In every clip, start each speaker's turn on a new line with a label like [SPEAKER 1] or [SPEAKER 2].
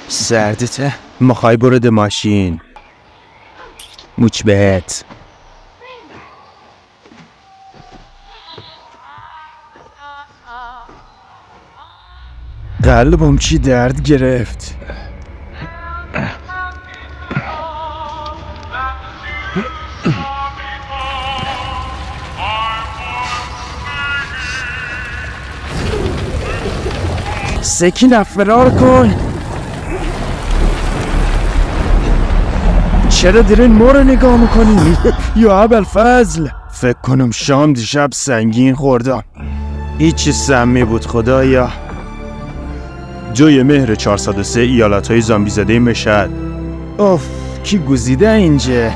[SPEAKER 1] سردته؟ میخوای برو ماشین موچ بهت. قلبم چی درد گرفت. سکینه فرار کن. چرا دارین ما رو نگاه میکنین؟ یا ابوالفضل، فکر کنم شام دیشب سنگین خوردم. هیچی سمی بود خدایا. جای مهر 403 ایالتهای زامبی زده مشهد. اوف، کی گزیده اینجا؟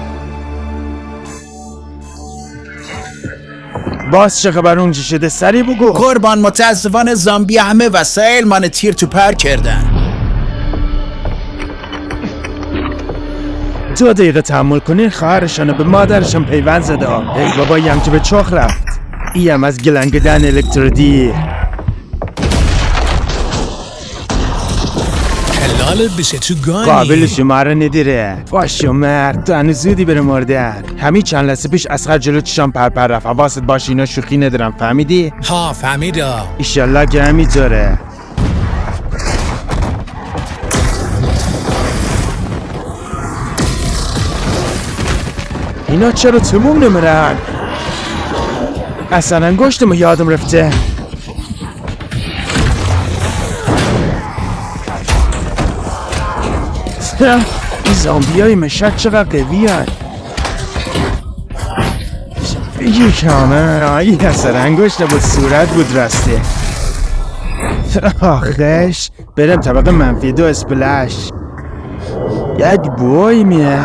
[SPEAKER 1] باز چه خبر اونجا شده؟ سری بگو.
[SPEAKER 2] قربان، متاسفانه زامبی همه وسایل من تیر تو پر کردن.
[SPEAKER 1] 2 دقیقه تحمل کنین، خواهرشانو به مادرشان پیوند زده. ای بابایی هم که به چخ رفت. ایم از گلنگدن الکترودی.
[SPEAKER 2] حلالت بشه تو گانی.
[SPEAKER 1] قابل شما رو ندیره. فاشو مرد، تو هنوز زودی بره مردن. همین چند لحظه پیش اسخر جلو چشام پرپر رفت. حواست باشه اینا شوخی ندارم، فهمیدی؟
[SPEAKER 2] ها فهمیدم.
[SPEAKER 1] ایشالله که همینطوره. اینا چرا تموم نمیرن؟ اصلا انگشتمو یادم رفته. این زامبی های مشهد چقدر قوی هن. بگی کامه این اصلا انگشت بود صورت بود راسته. آخش برم طبقه منفی 2 اسپلش. یک بوی میه.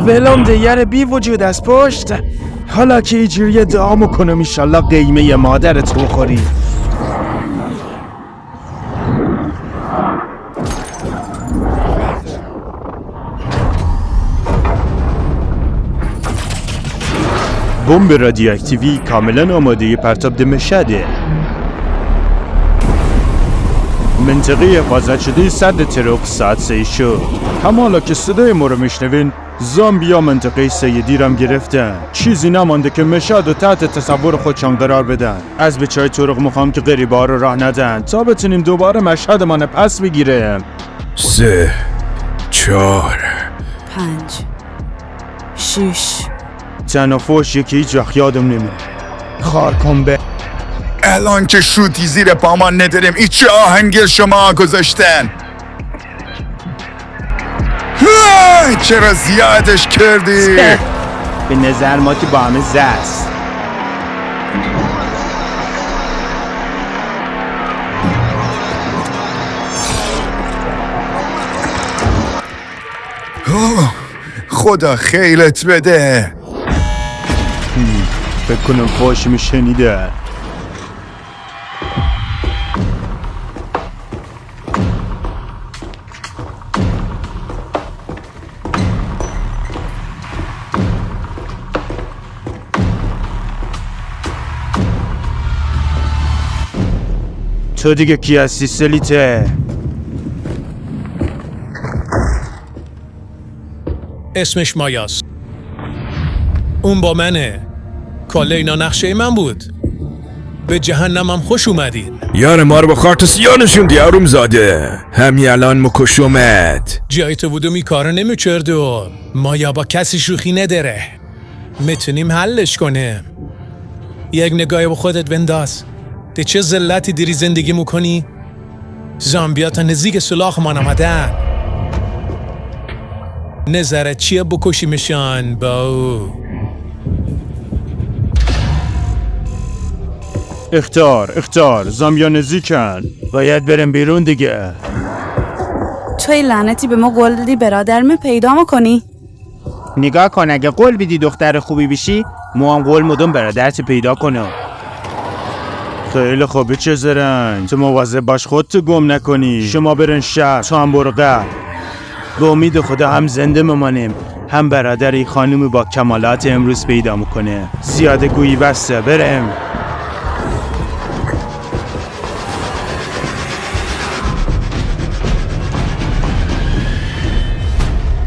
[SPEAKER 1] ولم دیگر بی وجود از پشت. حالا که ایجوری دعا میکنم ایشالله قیمه مادرت بخوری. بمب رادیواکتیوی کاملا آماده پرتاب به مشهده. منطقه حفاظت شده سد ترک ساعت 3 شد. حالا که صدای ما رو میشنوین، زامبیا منطقه سیدی رم گرفتن. چیزی نمانده که مشهد و تحت تصور خودشان قرار بدن. از بچهای طرق میخوام که غریبه ها رو راه ندن تا بتونیم دوباره مشهدمان پس بگیریم.
[SPEAKER 3] 3 4
[SPEAKER 4] 5 6
[SPEAKER 1] تنفوش یکی هیچ وقت یادم نمیره. خار کن به
[SPEAKER 3] الان که شوتی زیر پامان نداریم، ای چه آهنگی شما گذاشتن؟ چرا زیادش کردی؟
[SPEAKER 1] به نظر ما که با همه زست.
[SPEAKER 3] خدا خیرت بده.
[SPEAKER 1] فکر کنم فاشم شنیده. تو دیگه کی هستی سلیته؟
[SPEAKER 5] اسمش مایاست. اون با منه. کل اینا نقشه من بود. به جهنمم خوش اومدین.
[SPEAKER 3] یار ما رو با خارت سیاه نشوندی آروم زاده. همین الان مکشومت.
[SPEAKER 5] جای تو بودم این کارو نمیکردم. مایا با کسی شوخی نداره. میتونیم حلش کنیم. یک نگاهی به خودت بنداز. ده چه ذلتی دیری زندگی میکنی؟ زامبیا تا نزدیک سلاخ من آمدن. نظرت چیه بکشیمشان باو؟
[SPEAKER 1] اختار زامبیا نزدیکن. باید برم بیرون دیگه.
[SPEAKER 4] توی لعنتی به ما قول دادی برادرمه پیدا میکنی؟
[SPEAKER 1] نگاه کن، اگه قول بدی دختر خوبی بشی، ما هم قول مدام برادرت پیدا کنم. خیلی خوبه چه زرنگ. تو مواظب باش خودتو گم نکنی. شما برن شهر، تو هم برو قبل. به امید خدا هم زنده ممانیم، هم برادر ای خانومی با کمالات امروز پیدا میکنه. زیاده گویی بسته، برم.